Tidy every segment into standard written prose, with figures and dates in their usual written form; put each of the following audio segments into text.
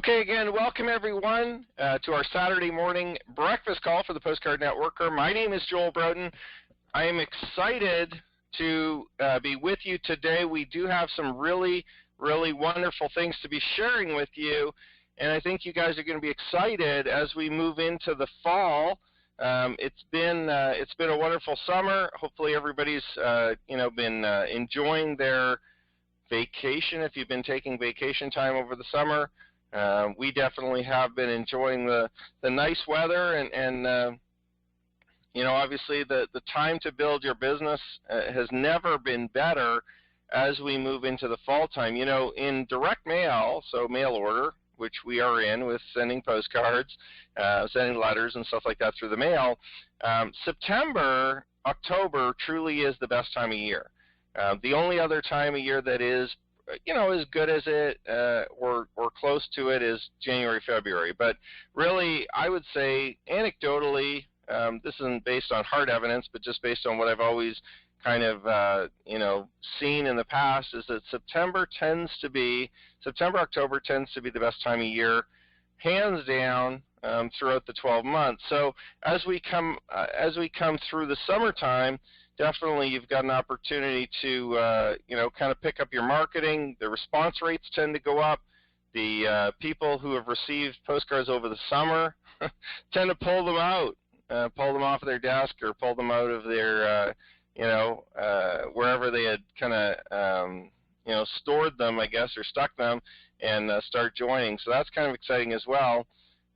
Okay, again, welcome everyone to our Saturday morning breakfast call for the Postcard Networker. My name is Joel Broughton. I am excited to be with you today. We do have some really wonderful things to be sharing with you, and I think you guys are going to be excited as we move into the fall. It's been a wonderful summer. Hopefully everybody's been enjoying their vacation if you've been taking vacation time over the summer. We definitely have been enjoying the nice weather, and obviously the time to build your business has never been better as we move into the fall time. In direct mail, so mail order, which we are in with sending postcards, sending letters and stuff like that through the mail, September, October truly is the best time of year. The only other time of year that is as good as it or close to it is January, February. But really, I would say anecdotally, this isn't based on hard evidence, but just based on what I've always kind of seen in the past, is that September, October tends to be the best time of year, hands down, throughout the 12 months. So as we come through the summertime, definitely you've got an opportunity to kind of pick up your marketing. The response rates tend to go up. The people who have received postcards over the summer tend to pull them out, pull them off of their desk, or pull them out of their wherever they had kind of stored them, I guess, or stuck them, and start joining. So that's kind of exciting as well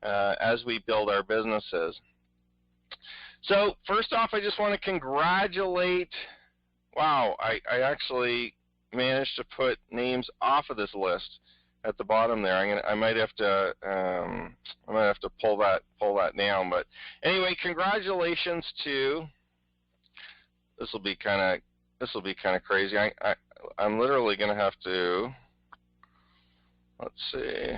as we build our businesses. So first off, I just want to congratulate, wow, I actually managed to put names off of this list at the bottom there. I might have to pull that down. But anyway, congratulations to, this will be kind of crazy. I'm literally going to have to, let's see.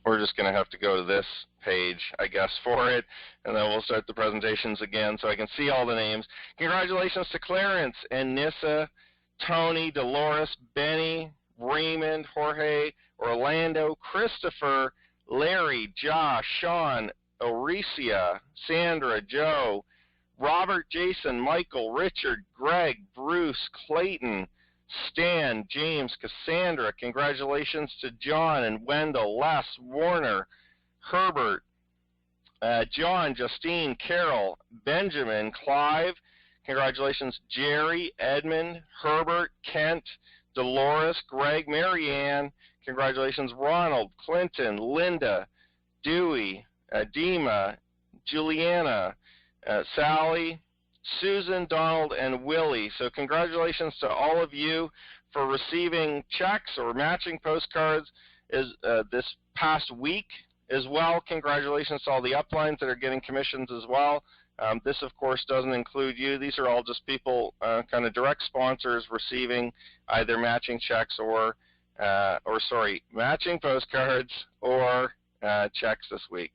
We're just going to have to go to this page, I guess, for it, and then we'll start the presentations again so I can see all the names. Congratulations to Clarence and Nissa, Tony, Dolores, Benny, Raymond, Jorge, Orlando, Christopher, Larry, Josh, Sean, Oricia, Sandra, Joe, Robert, Jason, Michael, Richard, Greg, Bruce, Clayton, Stan, James, Cassandra. Congratulations to John and Wendell, Les, Warner, Herbert, John, Justine, Carol, Benjamin, Clive. Congratulations, Jerry, Edmund, Herbert, Kent, Dolores, Greg, Marianne. Congratulations, Ronald, Clinton, Linda, Dewey, Dima, Juliana, Sally, Susan, Donald, and Willie. So congratulations to all of you for receiving checks or matching postcards this past week as well. Congratulations to all the uplines that are getting commissions as well. This, of course, doesn't include you. These are all just people, kind of direct sponsors, receiving either matching checks matching postcards or checks this week.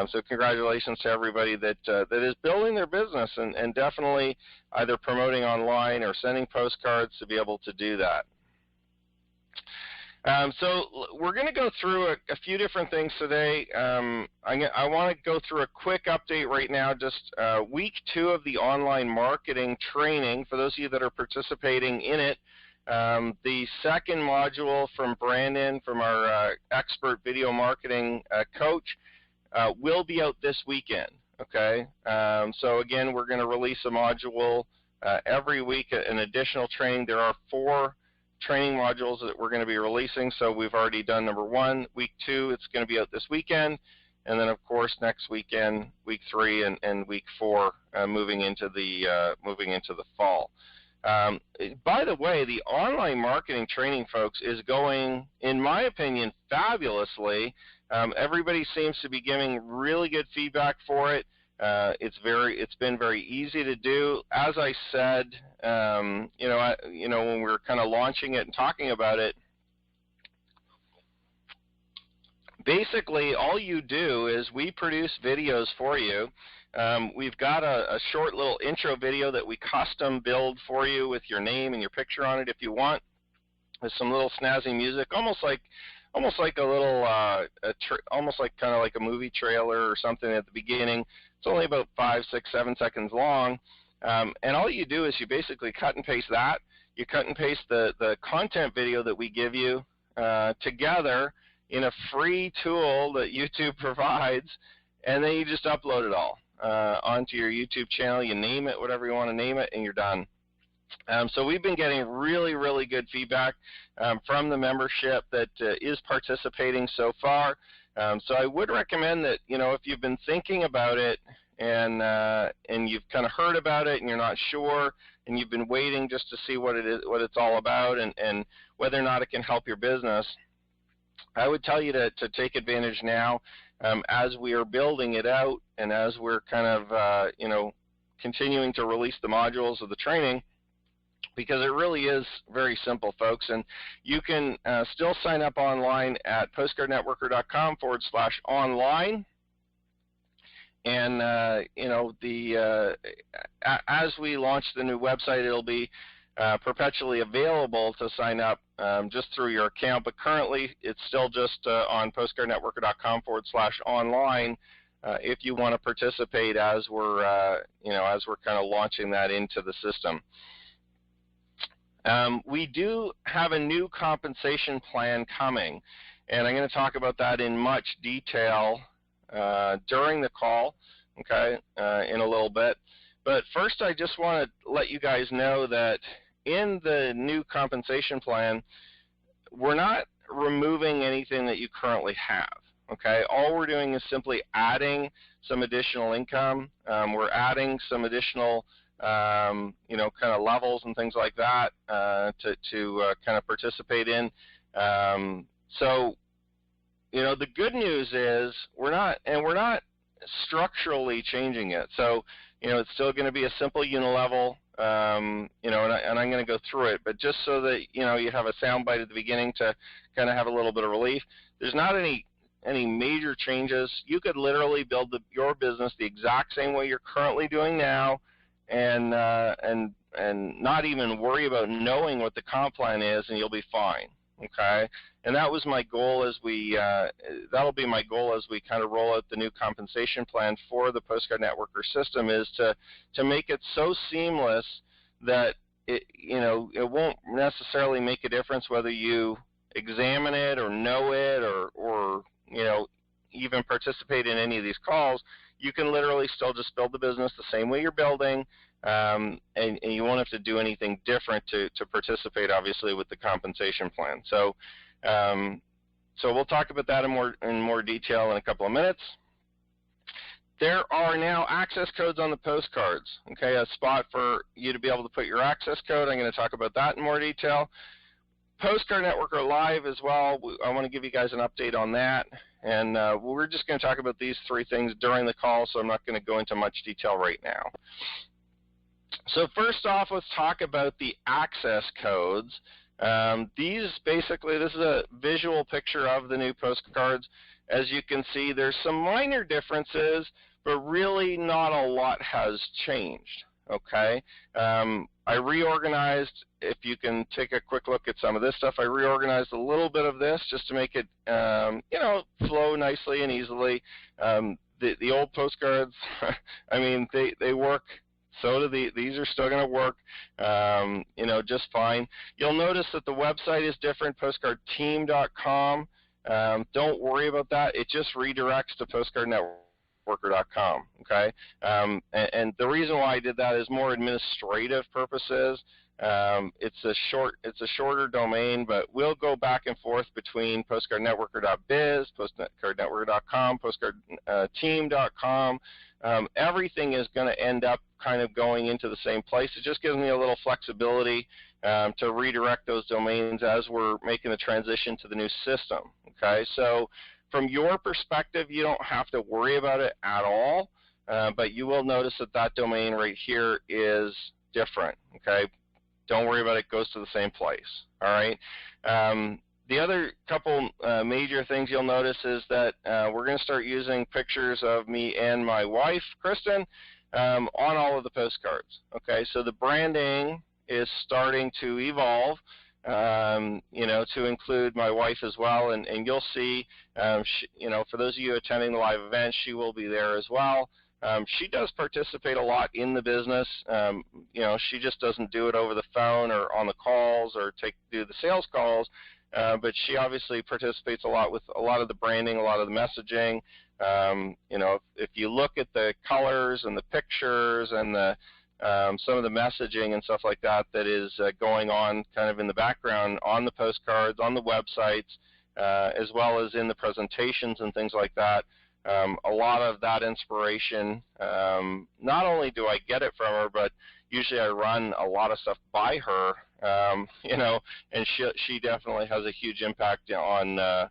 So congratulations to everybody that is building their business and definitely either promoting online or sending postcards to be able to do that. So we're going to go through a few different things today. I want to go through a quick update right now, just week 2 of the online marketing training. For those of you that are participating in it, the second module from Brandon, from our expert video marketing coach, will be out this weekend, okay? So again, we're going to release a module every week, an additional training. There are 4 training modules that we're going to be releasing. So we've already done number 1, week 2, it's going to be out this weekend, and then of course next weekend, week 3, and week 4, moving into the fall. By the way, the online marketing training, folks, is going, in my opinion, fabulously. Everybody seems to be giving really good feedback for it. It's been very easy to do. As I said, when we were kind of launching it and talking about it, basically all you do is we produce videos for you. We've got a short little intro video that we custom build for you with your name and your picture on it if you want, with some little snazzy music, almost like almost like a little, almost like kind of like a movie trailer or something at the beginning. It's only about 5, 6, 7 seconds long, and all you do is you basically cut and paste that. You cut and paste the content video that we give you together in a free tool that YouTube provides, and then you just upload it all onto your YouTube channel. You name it, whatever you want to name it, and you're done. So we've been getting really, really good feedback from the membership that is participating so far. So I would recommend that, if you've been thinking about it and you've kind of heard about it and you're not sure and you've been waiting just to see what it's all about and whether or not it can help your business, I would tell you to take advantage now as we are building it out and as we're kind of, continuing to release the modules of the training, because it really is very simple, folks. And you can still sign up online at postcardnetworker.com/online. And, as we launch the new website, it'll be perpetually available to sign up just through your account. But currently, it's still just on postcardnetworker.com/online if you want to participate as we're, as we're kind of launching that into the system. We do have a new compensation plan coming, and I'm going to talk about that in much detail during the call, okay, in a little bit. But first, I just want to let you guys know that in the new compensation plan, we're not removing anything that you currently have, okay? All we're doing is simply adding some additional income. We're adding some additional kind of levels and things like that to kind of participate in. So, the good news is we're not structurally changing it. So, it's still going to be a simple unilevel, and I'm going to go through it. But just so that, you have a soundbite at the beginning to kind of have a little bit of relief, there's not any major changes. You could literally build your business the exact same way you're currently doing now, and not even worry about knowing what the comp plan is, and you'll be fine. Okay, and that was my goal as that'll be my goal as we kind of roll out the new compensation plan for the Postcard Networker system, is to make it so seamless that it won't necessarily make a difference whether you examine it or know it or even participate in any of these calls. You can literally still just build the business the same way you're building, and you won't have to do anything different to participate, obviously, with the compensation plan. So, so we'll talk about that in more detail in a couple of minutes. There are now access codes on the postcards, okay, a spot for you to be able to put your access code. I'm going to talk about that in more detail. Postcard Networker Live as well. I want to give you guys an update on that. And we're just going to talk about these three things during the call, so I'm not going to go into much detail right now. So first off, let's talk about the access codes. This is a visual picture of the new postcards. As you can see, there's some minor differences, but really not a lot has changed, okay? I reorganized, if you can take a quick look at some of this stuff, I reorganized a little bit of this just to make it, flow nicely and easily. The old postcards, I mean, they work. So do these are still going to work, just fine. You'll notice that the website is different, postcardteam.com. Don't worry about that. It just redirects to postcardnetworker.com, okay? And the reason why I did that is more administrative purposes. It's a shorter domain, but we'll go back and forth between postcardnetworker.biz, postcardnetworker.com, postcardteam.com. Everything is going to end up kind of going into the same place. It just gives me a little flexibility to redirect those domains as we're making the transition to the new system, okay? So from your perspective, you don't have to worry about it at all, but you will notice that domain right here is different, okay? Don't worry about it. It goes to the same place, all right? The other couple major things you'll notice is that we're going to start using pictures of me and my wife, Kristen, on all of the postcards, okay? So the branding is starting to evolve. to include my wife as well, and you'll see, for those of you attending the live event, she will be there as well. She does participate a lot in the business. She just doesn't do it over the phone or on the calls or do the sales calls, but she obviously participates a lot with a lot of the branding, a lot of the messaging. If you look at the colors and the pictures and some of the messaging and stuff like that that is going on kind of in the background on the postcards, on the websites, as well as in the presentations and things like that. A lot of that inspiration, not only do I get it from her, but usually I run a lot of stuff by her, and she definitely has a huge impact on,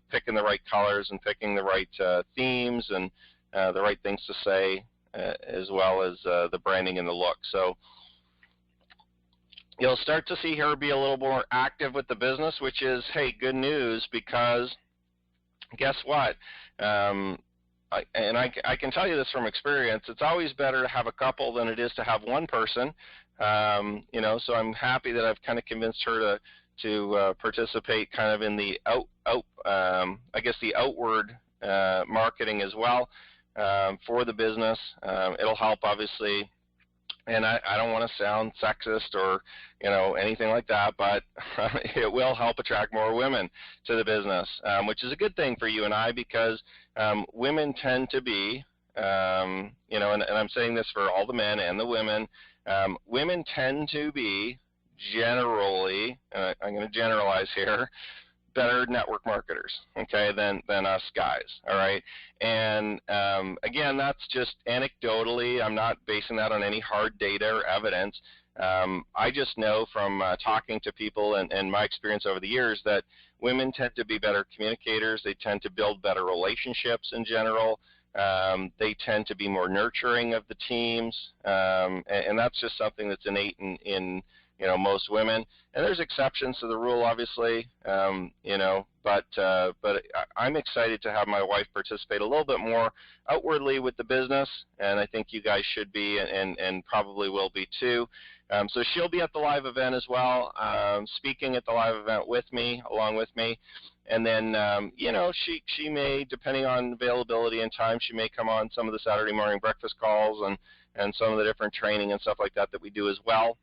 picking the right colors and picking the right themes and the right things to say, as well as the branding and the look. So you'll start to see her be a little more active with the business, which is, hey, good news, because guess what? I can tell you this from experience. It's always better to have a couple than it is to have one person. So I'm happy that I've kind of convinced her to participate kind of in the the outward marketing as well for the business. It'll help, obviously. And I don't want to sound sexist or, anything like that, but it will help attract more women to the business, which is a good thing for you and I, because women tend to be, and I'm saying this for all the men and the women, women tend to be generally, I'm going to generalize here, better network marketers, okay, than us guys, all right? And again, that's just anecdotally. I'm not basing that on any hard data or evidence. I just know from talking to people and my experience over the years that women tend to be better communicators. They tend to build better relationships in general. They tend to be more nurturing of the teams, and that's just something that's innate in most women. And there's exceptions to the rule, obviously, but I'm excited to have my wife participate a little bit more outwardly with the business, and I think you guys should be and probably will be too. So she'll be at the live event as well, speaking at the live event along with me. And then, she may, depending on availability and time, she may come on some of the Saturday morning breakfast calls and some of the different training and stuff like that we do as well.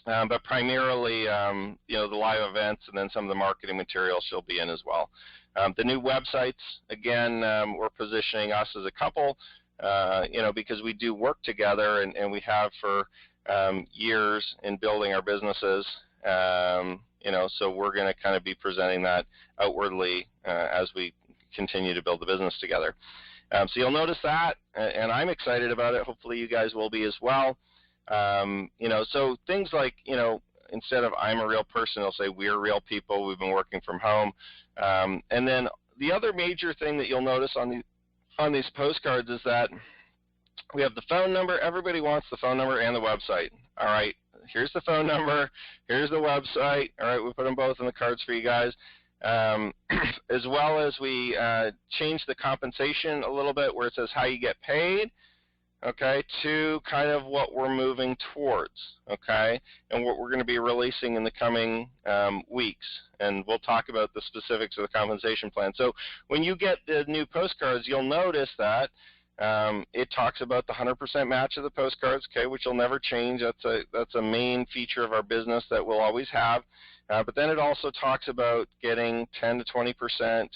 But primarily, the live events and then some of the marketing material she'll be in as well. The new websites, again, we're positioning us as a couple, because we do work together and we have for years in building our businesses. So we're going to kind of be presenting that outwardly as we continue to build the business together. So you'll notice that, and I'm excited about it. Hopefully you guys will be as well. So things like, instead of I'm a real person, they'll say we're real people. We've been working from home. And then the other major thing that you'll notice on these postcards is that we have the phone number. Everybody wants the phone number and the website. All right, here's the phone number. Here's the website. All right, we put them both in the cards for you guys. As well as we change the compensation a little bit where it says how you get paid, okay, to kind of what we're moving towards, okay, and what we're going to be releasing in the coming weeks. And we'll talk about the specifics of the compensation plan. So when you get the new postcards, you'll notice that it talks about the 100% match of the postcards, okay, which will never change. That's a main feature of our business that we'll always have. But then it also talks about getting 10 to 20%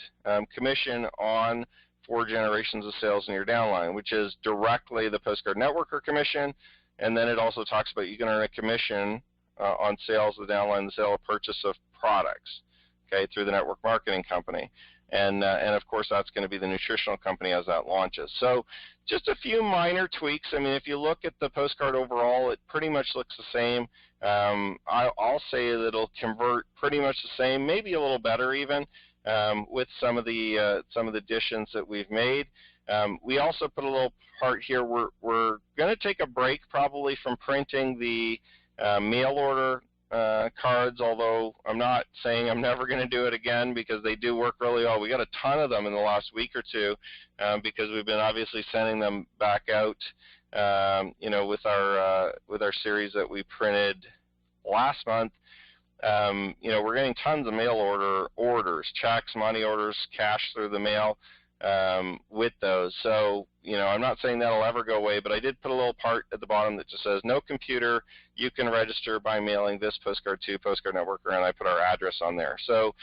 commission on 4 generations of sales in your downline, which is directly the Postcard Networker commission. And then it also talks about you can earn a commission on sales of the downline, the sale or purchase of products, okay, through the network marketing company. And of course, that's going to be the nutritional company as that launches. So just a few minor tweaks. I mean, if you look at the postcard overall, it pretty much looks the same. I'll say that it'll convert pretty much the same, maybe a little better even, with some of the additions that we've made. We also put a little part here. We're going to take a break probably from printing the mail order cards, although I'm not saying I'm never going to do it again because they do work really well. We got a ton of them in the last week or two because we've been obviously sending them back out, with our series that we printed last month. we're getting tons of mail orders, checks, money orders, cash through the mail with those. So, I'm not saying that'll ever go away, but I did put a little part at the bottom that just says, no computer, you can register by mailing this postcard to Postcard Network, and I put our address on there. So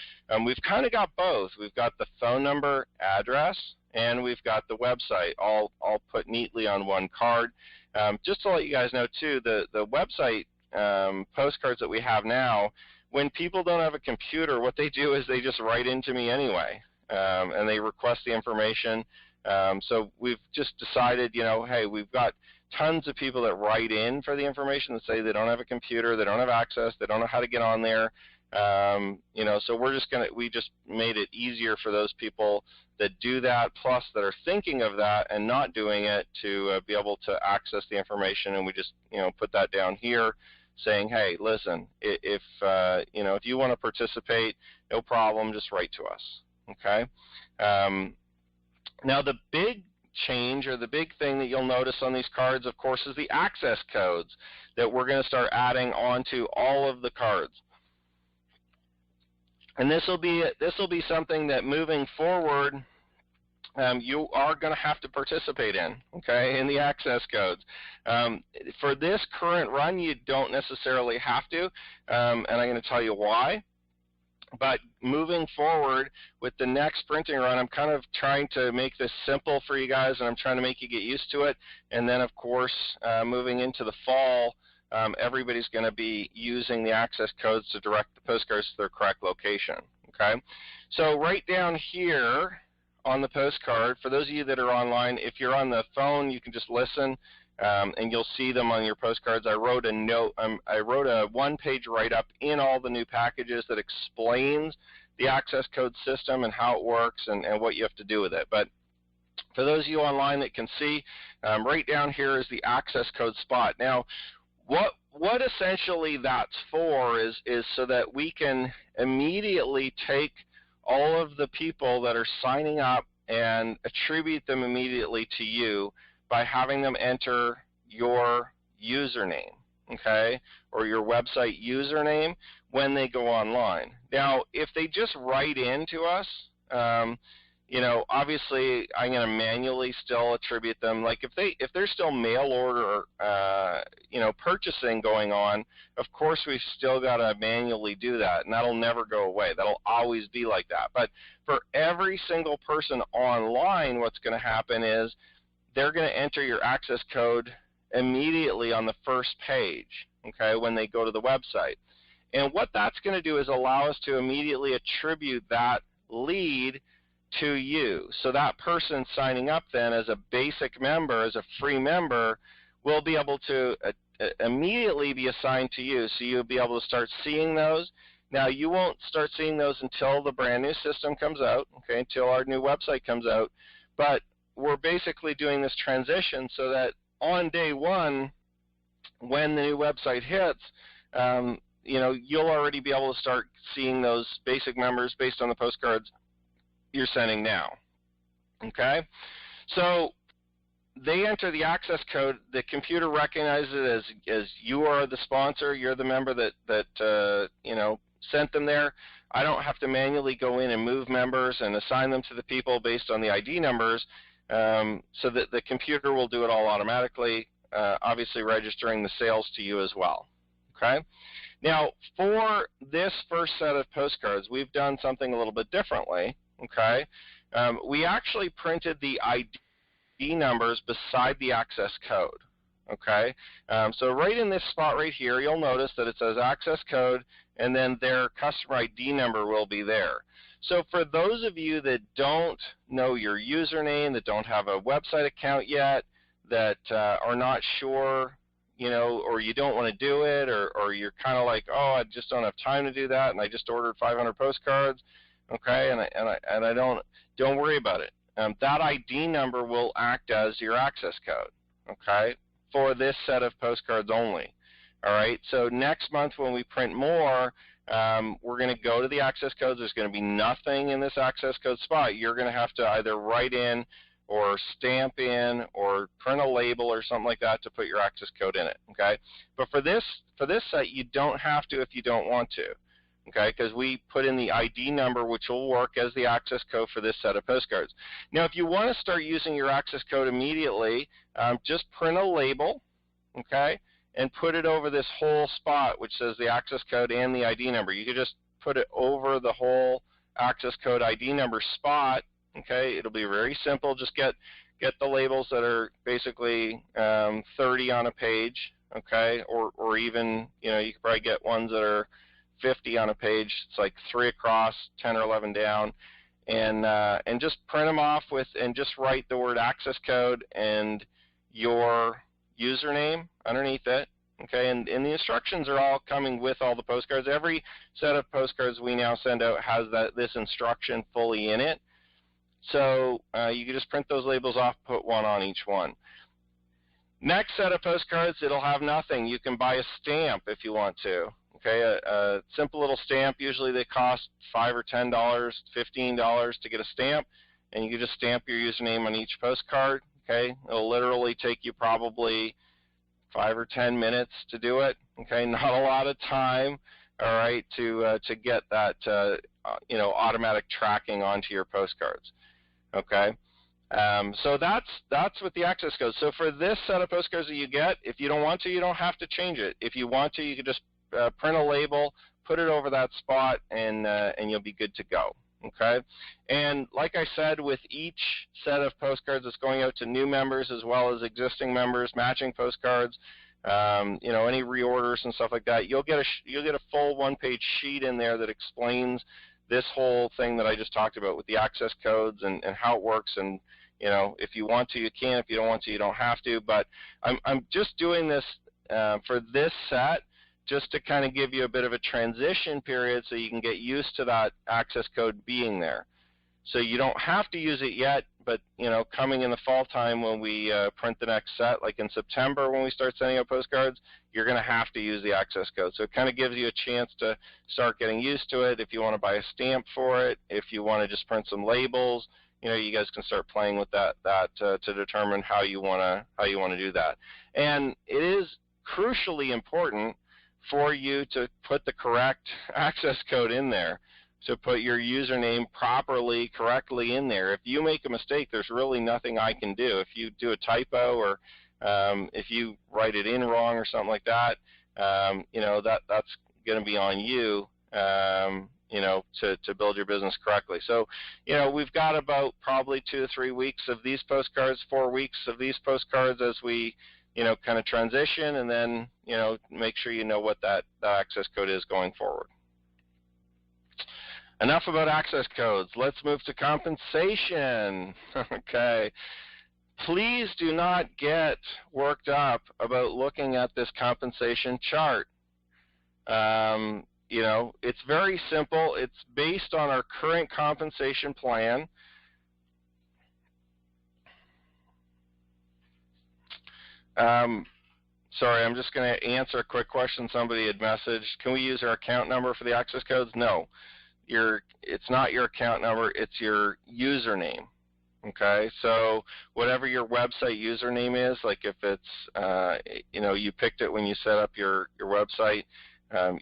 we've kind of got both. We've got the phone number, address, and we've got the website all put neatly on one card. Just to let you guys know too, the website postcards that we have now, when people don't have a computer, what they do is they just write into me anyway, and they request the information. So we've just decided, hey, we've got tons of people that write in for the information and say they don't have a computer, they don't have access, they don't know how to get on there. So we just made it easier for those people that do that, plus that are thinking of that and not doing it, to be able to access the information. And we just, put that down here, saying, hey, listen, if you want to participate, no problem, just write to us. Okay. Now the big change, or the big thing that you'll notice on these cards, of course, is the access codes that we're going to start adding onto all of the cards. And this will be something that moving forward, you are going to have to participate in, okay, in the access codes. For this current run, you don't necessarily have to, and I'm going to tell you why. But moving forward with the next printing run, I'm kind of trying to make this simple for you guys, and I'm trying to make you get used to it. And then, of course, moving into the fall, everybody's going to be using the access codes to direct the postcards to their correct location. Okay, so right down here on the postcard, for those of you that are online, if you're on the phone, you can just listen, and you'll see them on your postcards. I wrote a note. I wrote a one-page write-up in all the new packages that explains the access code system and how it works and what you have to do with it. But for those of you online that can see, right down here is the access code spot. Now, what essentially that's for is so that we can immediately take all of the people that are signing up and attribute them immediately to you by having them enter your username, okay, or your website username when they go online. Now, if they just write in to us, obviously I'm going to manually still attribute them. Like if there's still mail order, purchasing going on, of course we've still got to manually do that, and that'll never go away. That'll always be like that. But for every single person online, what's going to happen is they're going to enter your access code immediately on the first page, okay, when they go to the website. And what that's going to do is allow us to immediately attribute that lead to you. So that person signing up then as a basic member, as a free member, will be able to immediately be assigned to you. So you'll be able to start seeing those. Now, you won't start seeing those until the brand new system comes out, okay, until our new website comes out. But we're basically doing this transition so that on day one, when the new website hits, you'll already be able to start seeing those basic members based on the postcards you're sending now. Okay? So they enter the access code. The computer recognizes it as you are the sponsor, you're the member that sent them there. I don't have to manually go in and move members and assign them to the people based on the ID numbers. So that the computer will do it all automatically, obviously registering the sales to you as well. Okay? Now, for this first set of postcards, we've done something a little bit differently. Okay? We actually printed the ID numbers beside the access code. Okay? So right in this spot right here, you'll notice that it says access code, and then their customer ID number will be there. So for those of you that don't know your username, that don't have a website account yet, that are not sure, or you don't want to do it, or you're kind of like, oh, I just don't have time to do that, and I just ordered 500 postcards, okay, and I don't worry about it. That ID number will act as your access code, okay, for this set of postcards only. All right, so next month when we print more, we're going to go to the access codes. There's going to be nothing in this access code spot. You're going to have to either write in or stamp in or print a label or something like that to put your access code in it, okay? But for this set, you don't have to if you don't want to, okay, because we put in the ID number, which will work as the access code for this set of postcards. Now, if you want to start using your access code immediately, just print a label, okay, and put it over this whole spot, which says the access code and the ID number. You could just put it over the whole access code ID number spot, okay. It'll be very simple. Just get the labels that are basically 30 on a page, okay, or even, you could probably get ones that are 50 on a page. It's like 3 across, 10 or 11 down, and just print them off with, and just write the word access code and your username underneath it, okay, and the instructions are all coming with all the postcards. Every set of postcards we now send out has this instruction fully in it. So you can just print those labels off, put one on each one. Next set of postcards, it'll have nothing. You can buy a stamp if you want to. Okay, a simple little stamp. Usually they cost $5 or $10, $15 to get a stamp, and you can just stamp your username on each postcard. Okay, it'll literally take you probably 5 or 10 minutes to do it. Okay, not a lot of time. All right, to get that automatic tracking onto your postcards. Okay, so that's with the access code. So for this set of postcards that you get, if you don't want to, you don't have to change it. If you want to, you can just print a label, put it over that spot, and you'll be good to go. Okay, and like I said, with each set of postcards that's going out to new members as well as existing members, matching postcards, any reorders and stuff like that, you'll get a full one-page sheet in there that explains this whole thing that I just talked about with the access codes and how it works. And if you want to, you can. If you don't want to, you don't have to. But I'm just doing this for this set, just to kind of give you a bit of a transition period so you can get used to that access code being there. So you don't have to use it yet, but coming in the fall time when we print the next set, like in September when we start sending out postcards, you're going to have to use the access code. So it kind of gives you a chance to start getting used to it. If you want to buy a stamp for it, if you want to just print some labels, you guys can start playing with that to determine how you want to do that. And it is crucially important for you to put the correct access code in there, to put your username properly, correctly in there. If you make a mistake, there's really nothing I can do. If you do a typo, or if you write it in wrong or something like that, that's going to be on you, to build your business correctly. So, we've got about probably 2 to 3 weeks of these postcards, 4 weeks of these postcards as we kind of transition, and then, make sure you know what that access code is going forward. Enough about access codes. Let's move to compensation. Okay. Please do not get worked up about looking at this compensation chart. It's very simple. It's based on our current compensation plan. Sorry, I'm just going to answer a quick question somebody had messaged. Can we use our account number for the access codes? No. It's not your account number, it's your username. Okay, so whatever your website username is, like if it's, you picked it when you set up your website,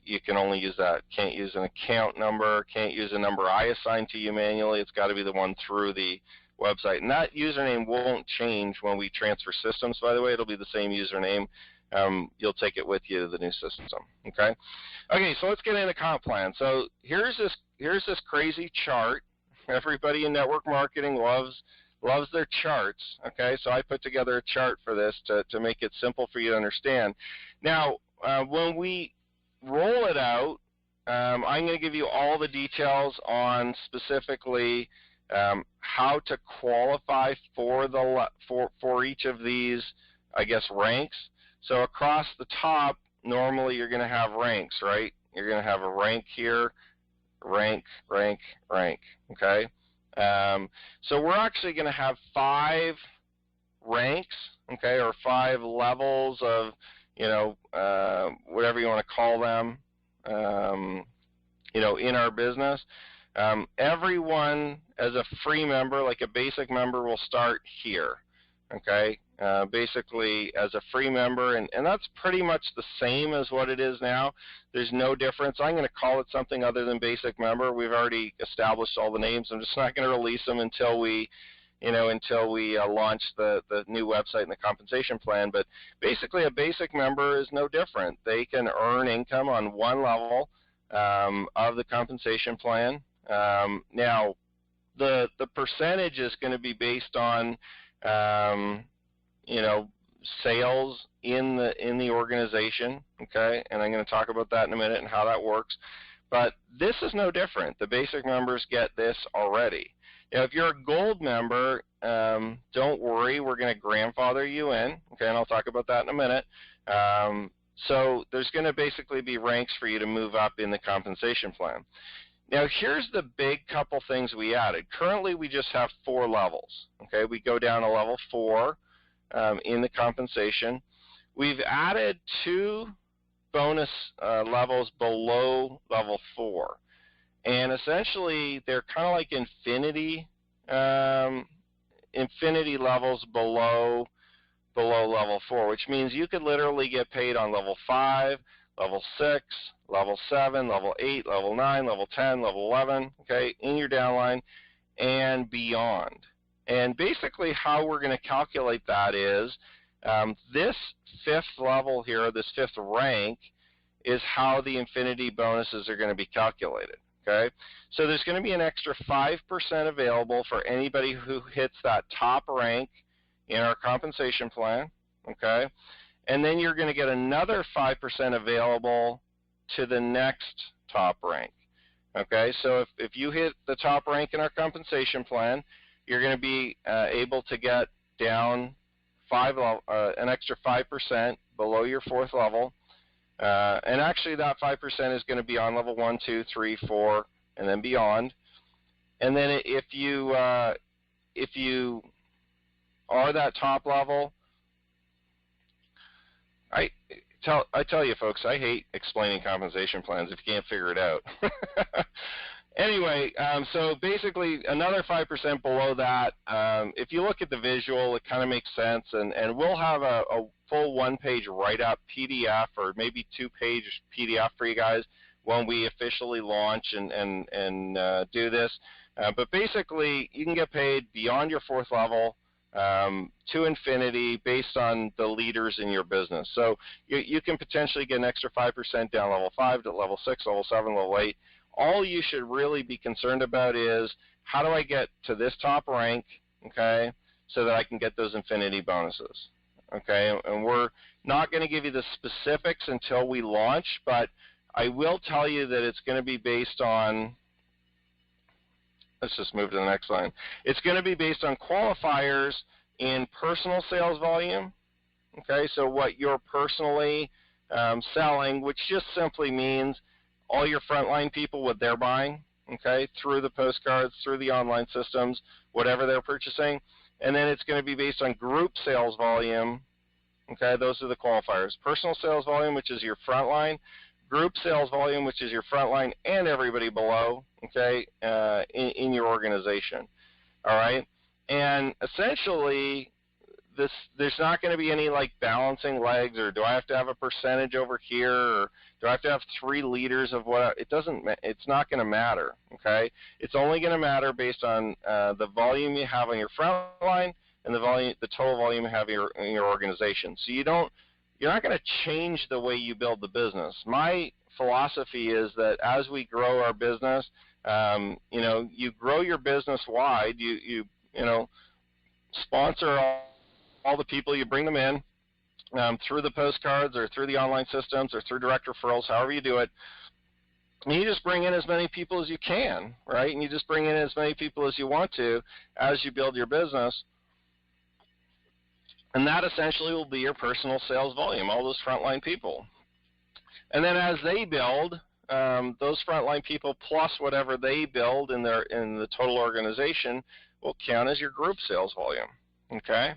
you can only use that. Can't use an account number, can't use a number I assigned to you manually. It's got to be the one through the website. And that username won't change when we transfer systems, by the way. It'll be the same username. You'll take it with you to the new system. Okay. Okay, so let's get into comp plan. So here's this crazy chart. Everybody in network marketing loves their charts. Okay, so I put together a chart for this to make it simple for you to understand. Now, when we roll it out, I'm going to give you all the details on specifically how to qualify for each of these, I guess, ranks. So across the top, normally you're going to have ranks, right? You're going to have a rank here, rank, rank, rank, okay? So we're actually going to have 5 ranks, okay, or 5 levels of, whatever you want to call them, in our business. Everyone as a free member, like a basic member, will start here, okay? basically as a free member, and that's pretty much the same as what it is now. There's no difference. I'm going to call it something other than basic member. We've already established all the names. I'm just not going to release them until we launch the new website and the compensation plan. But basically a basic member is no different. They can earn income on one level of the compensation plan. Now, the percentage is going to be based on sales in the organization, okay? And I'm going to talk about that in a minute and how that works. But this is no different. The basic members get this already. Now, if you're a gold member, don't worry, we're going to grandfather you in, okay? And I'll talk about that in a minute. So there's going to basically be ranks for you to move up in the compensation plan. Now, here's the big couple things we added. Currently, we just have 4 levels, okay? We go down to level 4 in the compensation. We've added 2 bonus levels below level 4. And essentially, they're kind of like infinity levels below level 4, which means you could literally get paid on level 5, level 6, level 7, level 8, level 9, level 10, level 11, okay, in your downline and beyond. And basically how we're going to calculate that is this 5th level here, this 5th rank, is how the infinity bonuses are going to be calculated. Okay, so there's going to be an extra 5% available for anybody who hits that top rank in our compensation plan, okay? And then you're going to get another 5% available to the next top rank, okay? So if you hit the top rank in our compensation plan, you're going to be able to get down an extra 5% below your 4th level. And actually that 5% is going to be on level 1, 2, 3, 4, and then beyond. And then if you are that top level, I tell you folks, I hate explaining compensation plans if you can't figure it out. Anyway, so basically another 5% below that. If you look at the visual, it kind of makes sense, and we'll have a full 1-page write-up PDF or maybe 2-page PDF for you guys when we officially launch and do this. But basically, you can get paid beyond your 4th level to infinity based on the leaders in your business. So you can potentially get an extra 5% down level 5 to level 6, level 7, level 8. All you should really be concerned about is how do I get to this top rank, okay, so that I can get those infinity bonuses, okay? And we're not going to give you the specifics until we launch, but I will tell you that it's going to be based on, let's just move to the next line. It's going to be based on qualifiers in personal sales volume, okay, so what you're personally selling, which just simply means all your frontline people, what they're buying, okay, through the postcards, through the online systems, whatever they're purchasing. And then it's going to be based on group sales volume, okay, those are the qualifiers. Personal sales volume, which is your frontline, group sales volume, which is your frontline and everybody below, okay, in your organization, all right? And essentially, there's not going to be any like balancing legs, or do I have to have a percentage over here, or do I have to have 3 leaders of what? It's not going to matter, okay? It's only going to matter based on the volume you have on your front line and the total volume you have in your organization. So you're not going to change the way you build the business. My philosophy is that as we grow our business, you grow your business wide. You sponsor all the people, you bring them in through the postcards or through the online systems or through direct referrals, however you do it. And you just bring in as many people as you can, right? And you just bring in as many people as you want to as you build your business. And that essentially will be your personal sales volume, all those frontline people. And then as they build, those frontline people plus whatever they build in the total organization will count as your group sales volume, okay?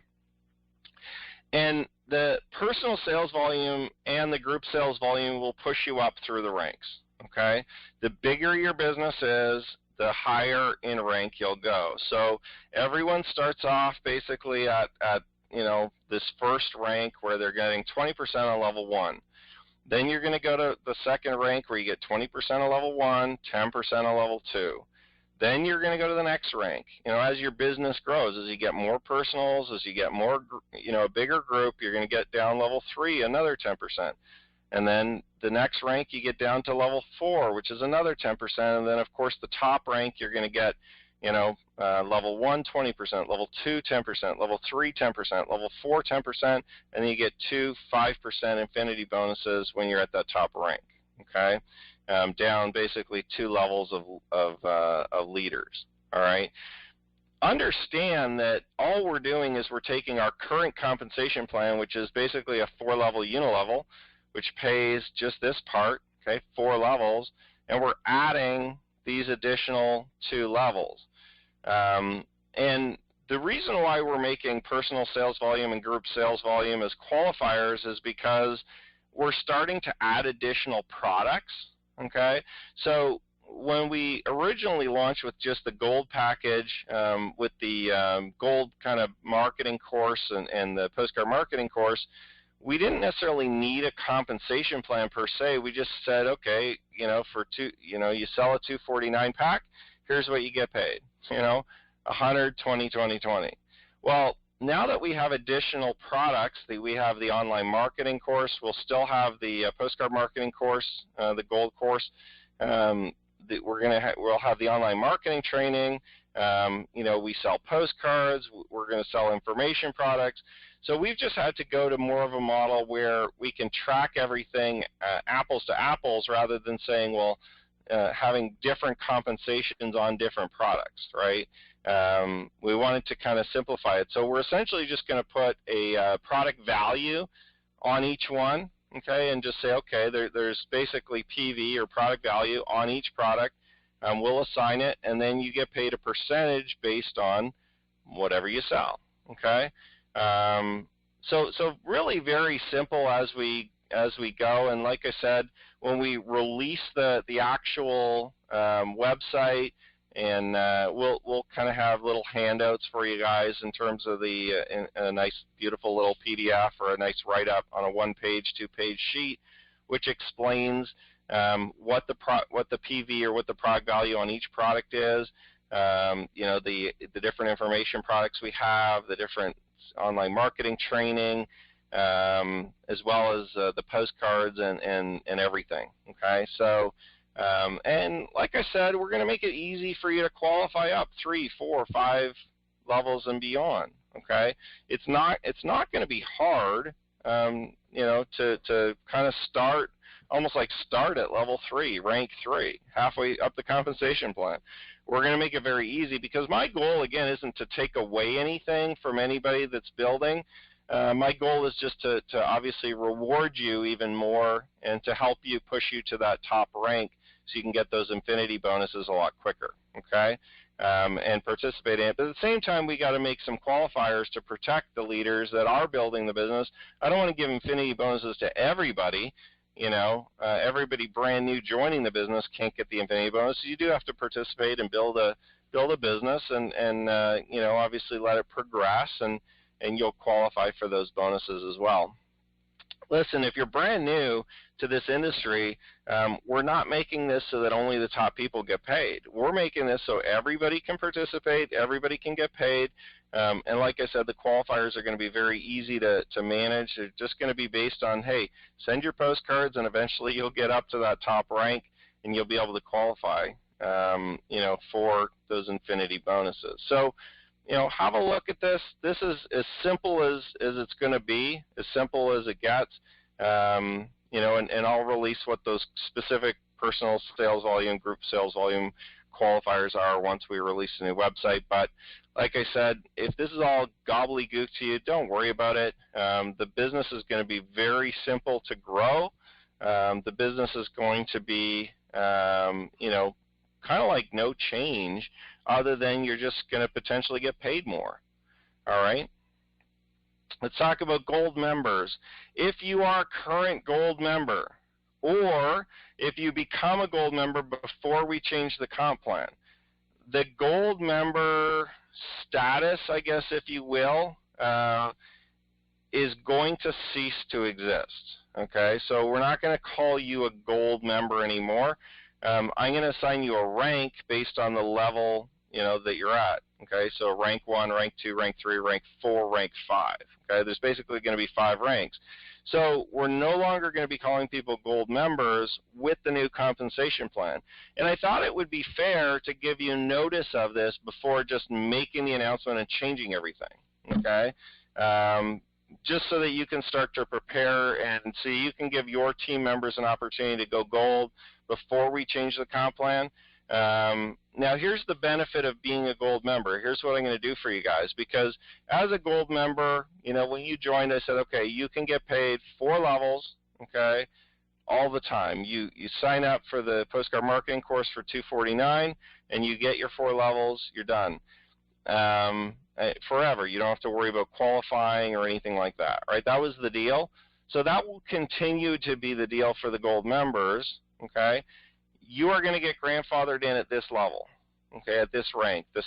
And the personal sales volume and the group sales volume will push you up through the ranks, okay? The bigger your business is, the higher in rank you'll go. So everyone starts off basically at this first rank where they're getting 20% on level 1. Then you're going to go to the second rank where you get 20% on level 1, 10% on level 2. Then you're going to go to the next rank. As your business grows, as you get more personals, as you get more, a bigger group, you're going to get down level 3, another 10%. And then the next rank you get down to level 4, which is another 10%. And then, of course, the top rank you're going to get, level 1, 20%, level 2, 10%, level 3, 10%, level 4, 10%, and then you get 2, 5% infinity bonuses when you're at that top rank, okay? Down basically 2 levels of leaders, all right? Understand that all we're doing is we're taking our current compensation plan, which is basically a 4-level unilevel, which pays just this part, okay, 4 levels, and we're adding these additional 2 levels. And the reason why we're making personal sales volume and group sales volume as qualifiers is because we're starting to add additional products, okay? So when we originally launched with just the gold package, with the gold kind of marketing course and the postcard marketing course, we didn't necessarily need a compensation plan per se. We just said, okay, you sell a $249 pack, here's what you get paid, 100, 20, 20, 20. Well, now that we have additional products, we have the online marketing course, we'll still have the postcard marketing course, the gold course. We'll have the online marketing training. We sell postcards. We're going to sell information products. So we've just had to go to more of a model where we can track everything apples to apples rather than saying, well, having different compensations on different products, right? We wanted to kind of simplify it. So we're essentially just going to put a product value on each one, okay, and just say, okay, there's basically PV or product value on each product. We'll assign it, and then you get paid a percentage based on whatever you sell, okay? So really very simple as we go, and like I said, when we release the actual website, and we'll kind of have little handouts for you guys in terms of a nice beautiful little PDF or a nice write-up on a 1-page, 2-page sheet, which explains what the PV or what the product value on each product is, the different information products we have, the different online marketing training, as well as the postcards and everything, okay? So, and like I said, we're going to make it easy for you to qualify up 3, 4, 5 levels and beyond, okay? It's not going to be hard, to kind of start at level 3, rank 3, halfway up the compensation plan. We're going to make it very easy because my goal, again, isn't to take away anything from anybody that's building. My goal is just to obviously reward you even more and to help you push you to that top rank so you can get those infinity bonuses a lot quicker, okay, and participate in it. But at the same time, we got to make some qualifiers to protect the leaders that are building the business. I don't want to give infinity bonuses to everybody. Everybody brand new joining the business can't get the infinity bonus. So you do have to participate and build a business and obviously let it progress, and you'll qualify for those bonuses as well. Listen, if you're brand new to this industry, we're not making this so that only the top people get paid. We're making this so everybody can participate, everybody can get paid, and like I said, the qualifiers are going to be very easy to manage. They're just going to be based on, hey, send your postcards and eventually you'll get up to that top rank and you'll be able to qualify, for those infinity bonuses. So, have a look at this. This is as simple as it's going to be, as simple as it gets, and I'll release what those specific personal sales volume, group sales volume qualifiers are once we release a new website. But like I said, if this is all gobbledygook to you, don't worry about it. The business is going to be very simple to grow. The business is going to be, kind of like no change, other than you're just going to potentially get paid more. All right? Let's talk about gold members. If you are a current gold member, or if you become a gold member before we change the comp plan, the gold member status, I guess, if you will, is going to cease to exist. Okay, so we're not going to call you a gold member anymore. I'm going to assign you a rank based on the level, that you're at. Okay, so rank 1, rank 2, rank 3, rank 4, rank 5. Okay, there's basically going to be 5 ranks. So we're no longer going to be calling people gold members with the new compensation plan. And I thought it would be fair to give you notice of this before just making the announcement and changing everything. Okay, just so that you can start to prepare and see you can give your team members an opportunity to go gold before we change the comp plan. Now here's the benefit of being a gold member. Here's what I'm going to do for you guys, because as a gold member, when you joined, I said, okay, you can get paid 4 levels, okay, all the time. You sign up for the Postcard marketing course for $249, and you get your 4 levels, you're done. Forever. You don't have to worry about qualifying or anything like that, right? That was the deal. So that will continue to be the deal for the gold members, okay? You are going to get grandfathered in at this level, okay, at this rank. The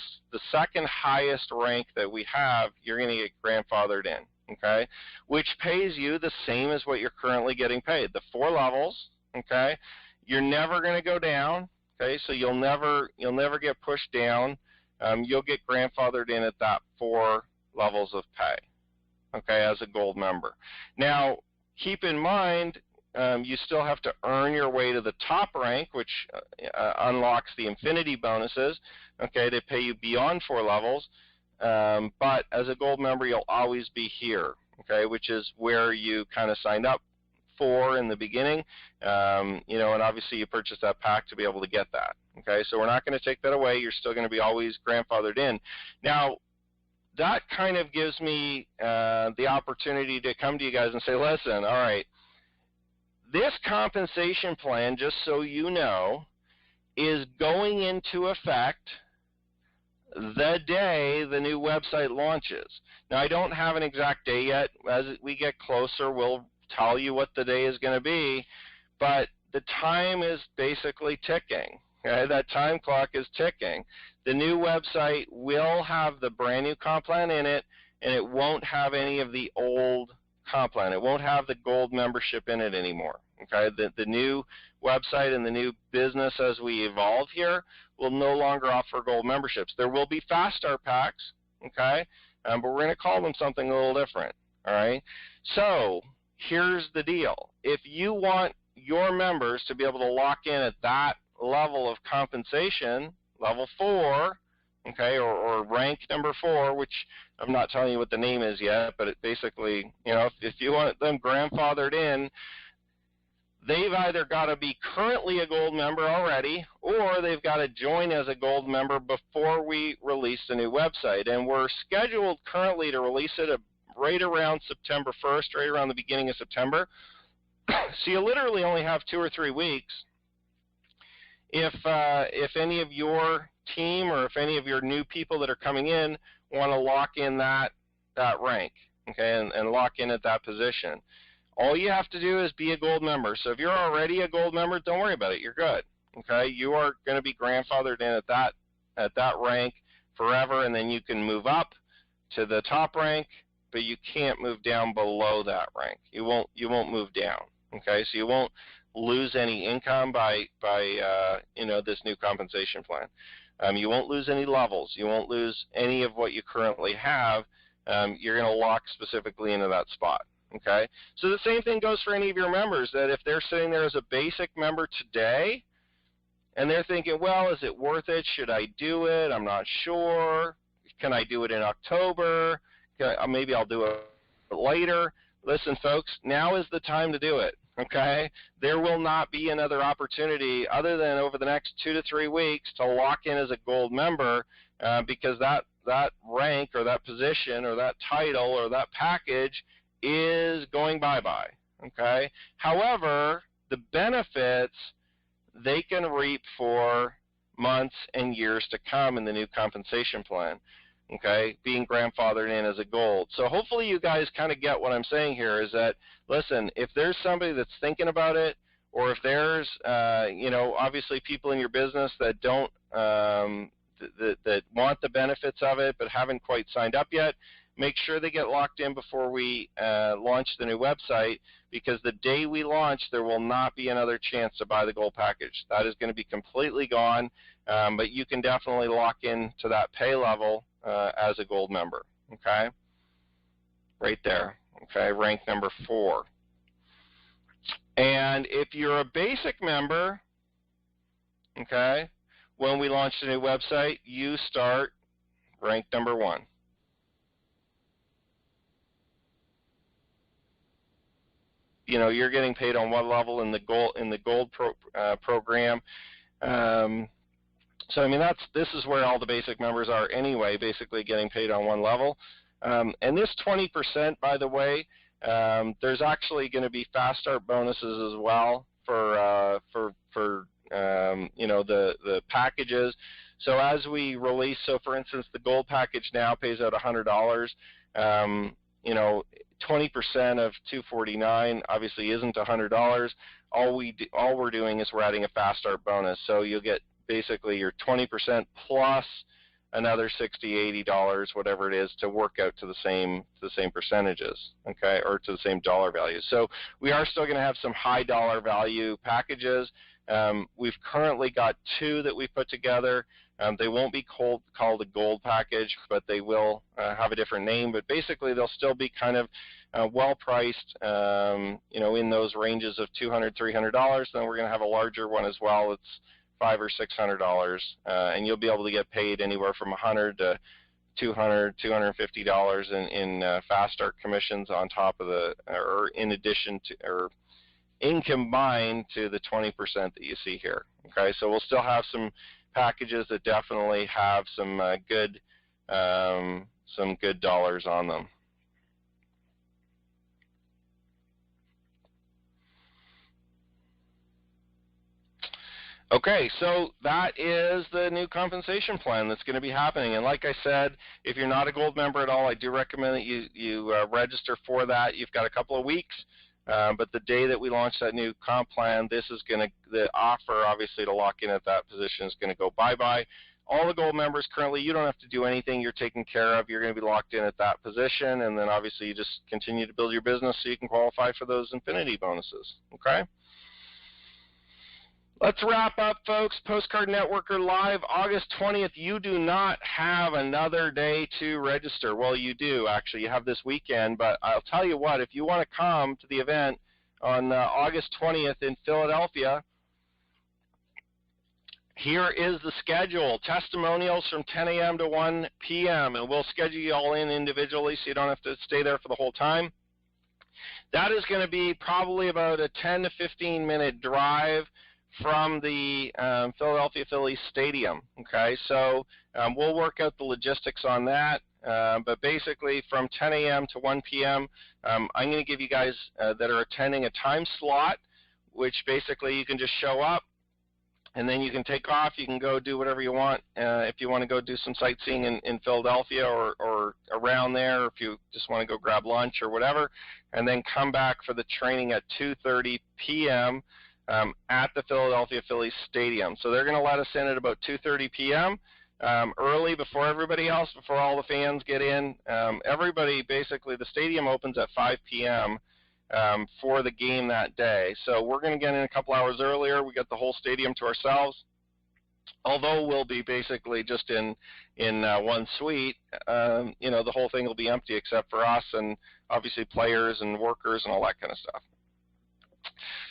second highest rank that we have, you're going to get grandfathered in, okay, which pays you the same as what you're currently getting paid, the 4 levels, okay. You're never going to go down, okay, so you'll never get pushed down. You'll get grandfathered in at that 4 levels of pay, okay, as a gold member. Now, keep in mind, you still have to earn your way to the top rank, which unlocks the infinity bonuses, okay, to pay you beyond 4 levels. But as a gold member, you'll always be here, okay, which is where you kind of signed up for in the beginning, and obviously you purchased that pack to be able to get that, okay. So we're not going to take that away. You're still going to be always grandfathered in. Now, that kind of gives me the opportunity to come to you guys and say, listen, all right, this compensation plan, just so you know, is going into effect the day the new website launches. Now, I don't have an exact day yet. As we get closer, we'll tell you what the day is going to be, but the time is basically ticking. Okay? That time clock is ticking. The new website will have the brand new comp plan in it, and it won't have any of the old comp plan. It won't have the gold membership in it anymore. Okay, the new website and the new business as we evolve here will no longer offer gold memberships. There will be fast start packs, okay, but we're going to call them something a little different. All right, so here's the deal. If you want your members to be able to lock in at that level of compensation, level 4, okay, or rank number 4, which I'm not telling you what the name is yet, but it basically, if you want them grandfathered in, they've either got to be currently a gold member already, or they've got to join as a gold member before we release the new website. And we're scheduled currently to release it right around September 1st, right around the beginning of September. So you literally only have 2 or 3 weeks. If any of your team or if any of your new people that are coming in want to lock in that rank, okay, and lock in at that position, all you have to do is be a gold member. So if you're already a gold member, don't worry about it. You're good. Okay, you are going to be grandfathered in at that rank forever, and then you can move up to the top rank, but you can't move down below that rank. You won't move down. Okay, so you won't lose any income by this new compensation plan. You won't lose any levels. You won't lose any of what you currently have. You're going to lock specifically into that spot. Okay, so the same thing goes for any of your members, that if they're sitting there as a basic member today and they're thinking, well, is it worth it? Should I do it? I'm not sure. Can I do it in October? Maybe I'll do it later. Listen, folks, now is the time to do it. Okay, there will not be another opportunity other than over the next 2 to 3 weeks to lock in as a gold member, because that rank or that position or that title or that package is going bye-bye. Okay, however, the benefits they can reap for months and years to come in the new compensation plan. Okay, being grandfathered in as a gold. So hopefully you guys kind of get what I'm saying here, is that, listen, if there's somebody that's thinking about it, or if there's, obviously people in your business that don't, that want the benefits of it but haven't quite signed up yet, make sure they get locked in before we launch the new website, because the day we launch, there will not be another chance to buy the gold package. That is going to be completely gone, but you can definitely lock in to that pay level as a gold member, okay? Right there, okay, rank number 4. And if you're a basic member, okay, when we launch the new website, you start rank number 1. You know, you're getting paid on one level in the gold program. So I mean, this is where all the basic members are anyway, basically getting paid on one level. And this 20%, by the way, there's actually going to be fast start bonuses as well for you know, the packages. So as we release, so for instance, the gold package now pays out $100. You know, 20% of $249 obviously isn't $100. All we're doing is we're adding a fast start bonus. So you'll get basically your 20% plus another $60, $80, whatever it is, to work out to the same percentages, okay, or to the same dollar value. So we are still going to have some high dollar value packages. We've currently got 2 that we put together. They won't be called a gold package, but they will have a different name. But basically, they'll still be kind of well priced, you know, in those ranges of $200, $300. Then we're going to have a larger one as well. It's $500 or $600, and you'll be able to get paid anywhere from $100 to $200, $250 in fast start commissions on top of the, or in addition to, or in combined to the 20% that you see here. Okay, so we'll still have some packages that definitely have some good dollars on them. Okay, so that is the new compensation plan that's going to be happening. And like I said, if you're not a gold member at all, I do recommend that you register for that. You've got a couple of weeks, but the day that we launch that new comp plan, this is going to, the offer obviously to lock in at that position is going to go bye-bye. All the gold members currently, you don't have to do anything. You're taken care of. You're going to be locked in at that position, and then obviously you just continue to build your business so you can qualify for those infinity bonuses, okay? Let's wrap up, folks. Postcard Networker Live, August 20th. You do not have another day to register. Well, you do, actually. You have this weekend, but I'll tell you what, if you want to come to the event on August 20th in Philadelphia, here is the schedule. Testimonials from 10 a.m. to 1 p.m., and we'll schedule you all in individually so you don't have to stay there for the whole time. That is going to be probably about a 10 to 15-minute drive from the Philadelphia Phillies Stadium, okay? So we'll work out the logistics on that, but basically from 10 a.m. to 1 p.m., I'm going to give you guys that are attending a time slot, which basically you can just show up, and then you can take off. You can go do whatever you want. If you want to go do some sightseeing in Philadelphia or around there, or if you just want to go grab lunch or whatever, and then come back for the training at 2:30 p.m., at the Philadelphia Phillies Stadium. So they're going to let us in at about 2:30 p.m., early, before everybody else, before all the fans get in. Everybody, basically, the stadium opens at 5 p.m. For the game that day. So we're going to get in a couple hours earlier. We got the whole stadium to ourselves. Although we'll be basically just in one suite, you know, the whole thing will be empty except for us and obviously players and workers and all that kind of stuff.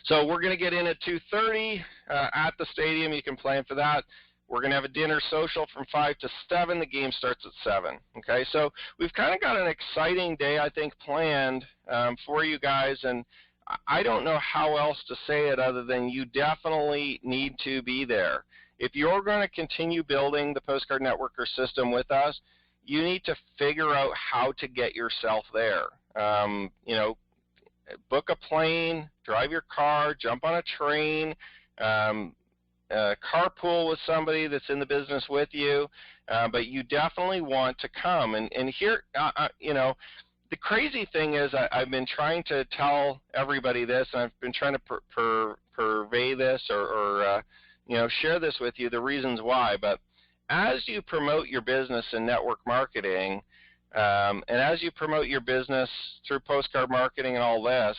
So we're going to get in at 2:30 at the stadium. You can plan for that. We're going to have a dinner social from 5 to 7. The game starts at 7. Okay, so we've kind of got an exciting day, I think, planned for you guys, and I don't know how else to say it other than you definitely need to be there. If you're going to continue building the Postcard Networker system with us, you need to figure out how to get yourself there. You know, book a plane, drive your car, jump on a train, carpool with somebody that's in the business with you, but you definitely want to come. And here, you know, the crazy thing is I've been trying to tell everybody this, and I've been trying to purvey this or you know, share this with you, the reasons why. But as you promote your business in network marketing, And as you promote your business through postcard marketing and all this,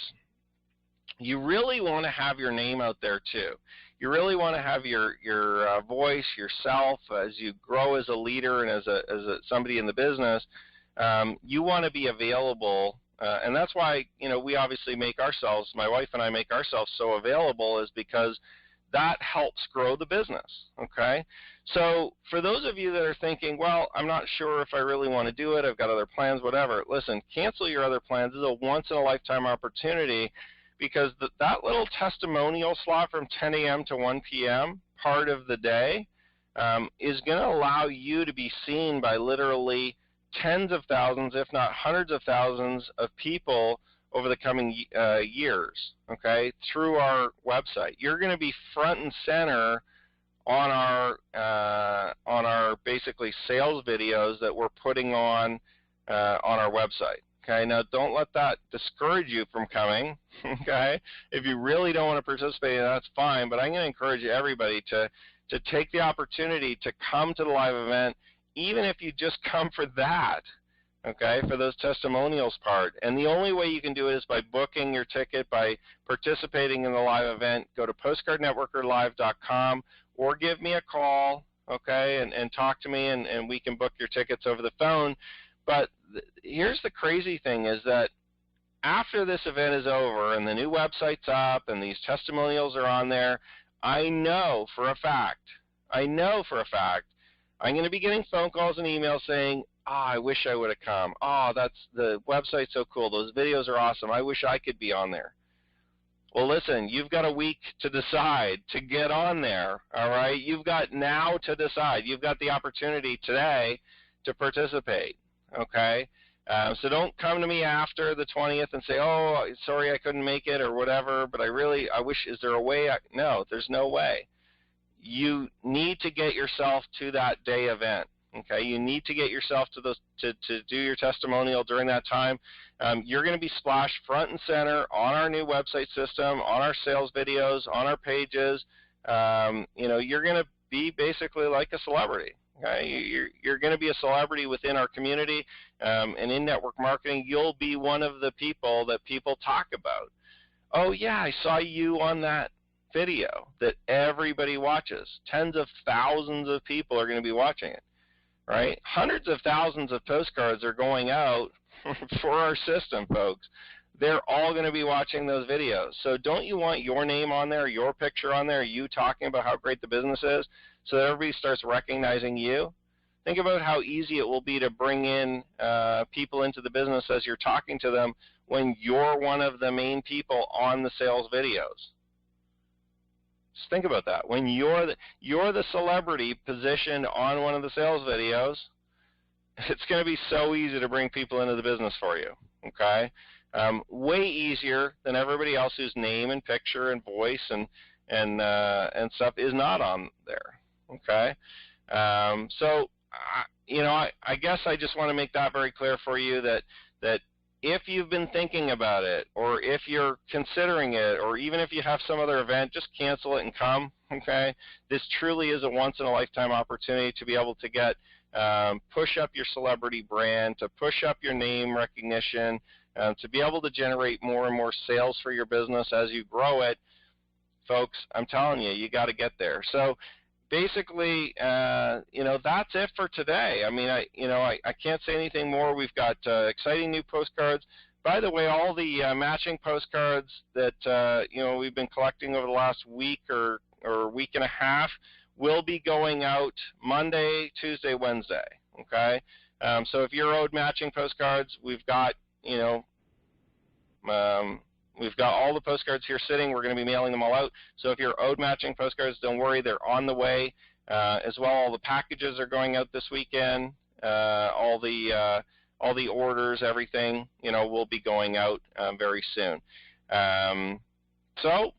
you really want to have your name out there too. You really want to have your voice, yourself, as you grow as a leader and as somebody in the business. You want to be available, and that's why we obviously make ourselves, my wife and I make ourselves so available, is because that helps grow the business. Okay, so for those of you that are thinking, well, I'm not sure if I really want to do it, I've got other plans, whatever. Listen, cancel your other plans. This is a once in a lifetime opportunity, because that little testimonial slot from 10 a.m. to 1 p.m. part of the day is going to allow you to be seen by literally tens of thousands, if not hundreds of thousands of people over the coming years, okay, through our website. You're going to be front and center on our basically sales videos that we're putting on our website. Okay, now don't let that discourage you from coming. Okay, if you really don't want to participate, that's fine. But I'm going to encourage everybody to take the opportunity to come to the live event, even if you just come for that. Okay, for those testimonials part. And the only way you can do it is by booking your ticket, by participating in the live event. Go to postcardnetworkerlive.com or give me a call, okay, and talk to me, and we can book your tickets over the phone. But here's the crazy thing, is that after this event is over and the new website's up and these testimonials are on there, I know for a fact, I'm going to be getting phone calls and emails saying, I wish I would have come. The website's so cool. Those videos are awesome. I wish I could be on there. Well, listen, you've got a week to decide to get on there, all right? You've got now to decide. You've got the opportunity today to participate, okay? So don't come to me after the 20th and say, oh, sorry I couldn't make it or whatever, but I wish, is there a way? No, there's no way. You need to get yourself to that day event. Okay, you need to get yourself to those to do your testimonial during that time. You're going to be splashed front and center on our new website system, on our sales videos, on our pages. You're going to be basically like a celebrity. Okay, you're going to be a celebrity within our community, and in network marketing, you'll be one of the people that people talk about. Oh yeah, I saw you on that video that everybody watches. Tens of thousands of people are going to be watching it. Right? Hundreds of thousands of postcards are going out for our system, folks. They're all going to be watching those videos. So don't you want your name on there, your picture on there, you talking about how great the business is, so that everybody starts recognizing you? Think about how easy it will be to bring in people into the business as you're talking to them when you're one of the main people on the sales videos. Just think about that. When you're the celebrity positioned on one of the sales videos, it's going to be so easy to bring people into the business for you. Okay, way easier than everybody else whose name and picture and voice and stuff is not on there. Okay, so I guess I just want to make that very clear for you that if you've been thinking about it, or if you're considering it, or even if you have some other event, just cancel it and come, okay? This truly is a once-in-a-lifetime opportunity to be able to get, push up your celebrity brand, to push up your name recognition, to be able to generate more and more sales for your business as you grow it. Folks, I'm telling you, you got to get there. So basically, that's it for today. I mean, I can't say anything more. We've got exciting new postcards. By the way, all the matching postcards that we've been collecting over the last week or week and a half will be going out Monday, Tuesday, Wednesday. Okay, so if you're owed matching postcards, we've got we've got all the postcards here sitting. We're going to be mailing them all out. So if you're owed matching postcards, don't worry, they're on the way. As well, all the packages are going out this weekend. All the orders, everything, will be going out very soon. So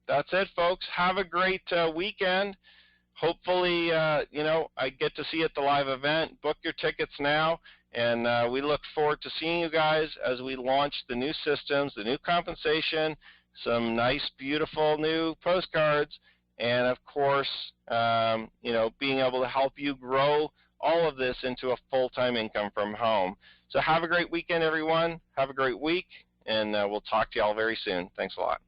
that's it, folks. Have a great weekend. Hopefully, I get to see you at the live event. Book your tickets now. And we look forward to seeing you guys as we launch the new systems, the new compensation, some nice, beautiful new postcards, and of course, being able to help you grow all of this into a full-time income from home. So have a great weekend, everyone. Have a great week, and we'll talk to you all very soon. Thanks a lot.